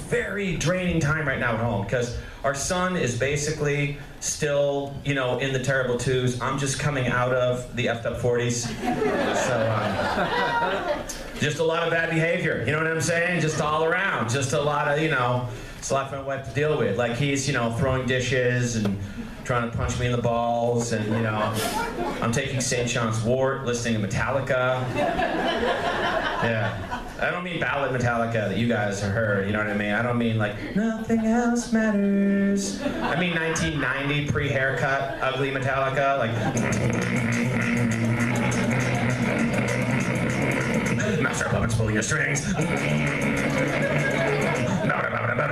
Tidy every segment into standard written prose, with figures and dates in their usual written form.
very draining time right now at home because our son is basically still, you know, in the terrible twos. I'm just coming out of the effed up 40s. So, just a lot of bad behavior, you know what I'm saying? Just all around, just a lot of, you know, it's a lot for my wife to deal with. Like he's, you know, throwing dishes and trying to punch me in the balls, and you know, I'm taking St. John's Wort, listening to Metallica. Yeah, I don't mean ballad Metallica that you guys have heard, you know what I mean? I don't mean like, nothing else matters. I mean 1990 pre-haircut, ugly Metallica, like, Master of Puppets pulling your strings.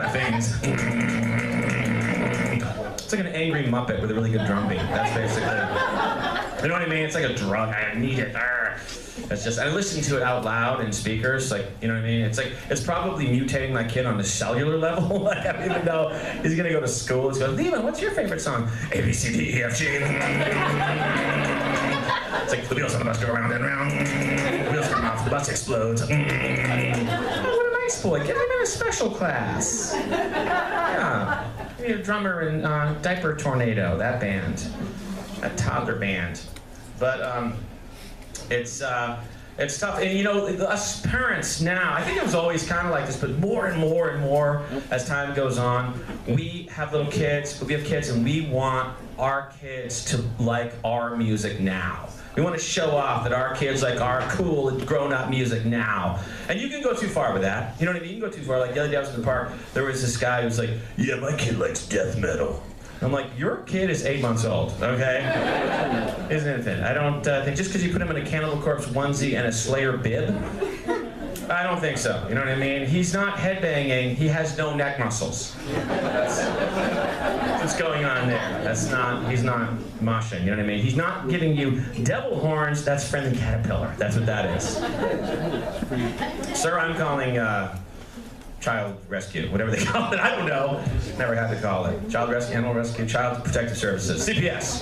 Things. It's like an angry Muppet with a really good drum beat. That's basically, you know what I mean? It's like a drug. I need it. It's just, I listen to it out loud in speakers, like, you know what I mean? It's like, it's probably mutating my kid on a cellular level. Like, I don't even know. He's gonna go to school. He's going, Leland, what's your favorite song? A, B, C, D, E, F, G. It's like, the wheels on the bus go round and round. The wheels come off, the bus explodes. What a nice boy. Get him in a special class. Yeah. Maybe a drummer in Diaper Tornado, that band. That toddler band. But it's tough. And you know, us parents now, I think it was always kind of like this, but more and more and more as time goes on, we have little kids, we have kids, and we want our kids to like our music now. We want to show off that our kids like our cool and grown-up music now. And you can go too far with that. You know what I mean? You can go too far. Like the other day I was in the park, there was this guy who was like, yeah, my kid likes death metal. I'm like, your kid is 8 months old, okay? Isn't it? I don't think just because you put him in a Cannibal Corpse onesie and a Slayer bib, I don't think so. You know what I mean? He's not headbanging. He has no neck muscles. That's what's going on there. That's not. He's not moshing. You know what I mean? He's not giving you devil horns. That's friendly caterpillar. That's what that is. Sir, I'm calling child rescue, whatever they call it. I don't know. Never had to call it. Child rescue, animal rescue, child protective services, CPS.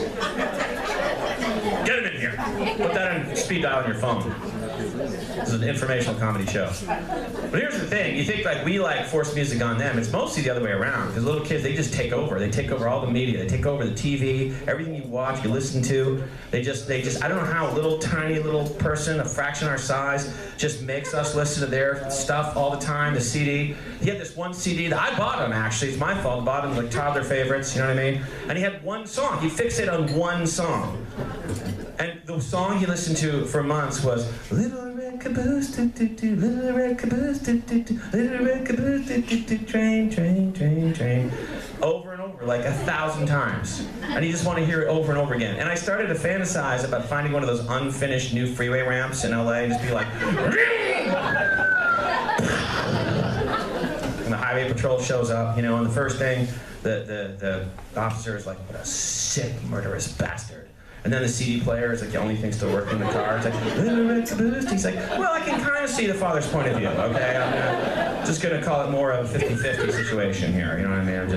Get him in here. Put that on speed dial on your phone. This is an informational comedy show. But here's the thing, you think like we like force music on them, it's mostly the other way around, because little kids, they just take over. They take over all the media, they take over the TV, everything you watch, you listen to, they just, I don't know how a little tiny little person, a fraction our size, just makes us listen to their stuff all the time, the CD. He had this one CD that I bought him actually, it's my fault, I bought him like toddler favorites, you know what I mean? And he had one song, he fixated on one song. And the song he listened to for months was Little Red Caboose, Little Red Caboose, Little Red Caboose, train, train, train, train. Over and over, like 1,000 times. And you just want to hear it over and over again. And I started to fantasize about finding one of those unfinished new freeway ramps in LA and just be like, and the highway patrol shows up, you know, and the first thing, the officer is like, what a sick, murderous bastard. And then the CD player is like the only thing still working in the car. It's like, he's like, well, I can kind of see the father's point of view, okay? I'm just gonna call it more of a 50-50 situation here, you know what I mean?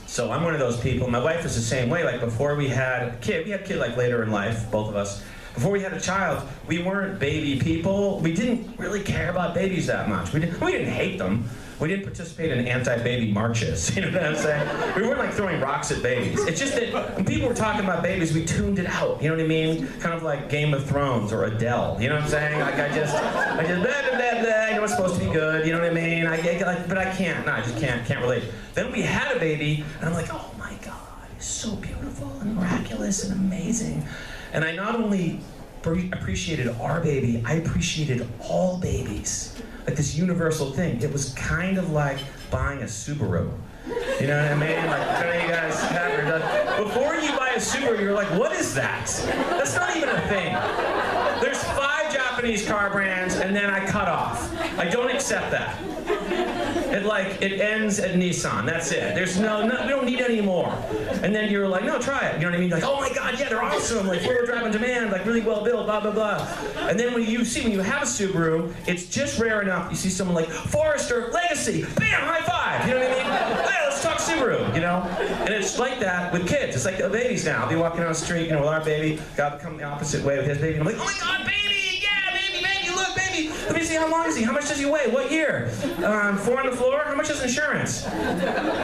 So I'm one of those people. My wife is the same way. Like before we had a kid like later in life, both of us. Before we had a child, we weren't baby people. We didn't really care about babies that much. We didn't hate them. We didn't participate in anti-baby marches, you know what I'm saying? We weren't like throwing rocks at babies. It's just that when people were talking about babies, we tuned it out, you know what I mean? Kind of like Game of Thrones or Adele, you know what I'm saying? Like I just blah, blah, blah, blah, you know it's supposed to be good, you know what I mean? But I can't, no, I just can't relate. Then we had a baby, and I'm like, oh my God, he's so beautiful and miraculous and amazing. And I not only appreciated our baby, I appreciated all babies. Like this universal thing. It was kind of like buying a Subaru. You know what I mean? Like, I know you guys have or done. Before you buy a Subaru, you're like, what is that? That's not even a thing. There's 5 Japanese car brands, and then I cut off. I don't accept that. It ends at Nissan, that's it. There's no, we don't need any more. And then you're like, no, try it. You know what I mean? Like, oh my God, yeah, they're awesome. Like, 4-wheel drive on demand, like really well built, blah, blah, blah. And then when you have a Subaru, it's just rare enough. You see someone like, Forester, Legacy, bam, high five. You know what I mean? Hey, let's talk Subaru, you know? And it's like that with kids. It's like the babies now. I'll be walking down the street, you know, with our baby, God come the opposite way with his baby. And I'm like, oh my God, baby, yeah, baby, look, baby. Let me see, how long is he? How much does he weigh? What year? 4 on the floor? How much is insurance?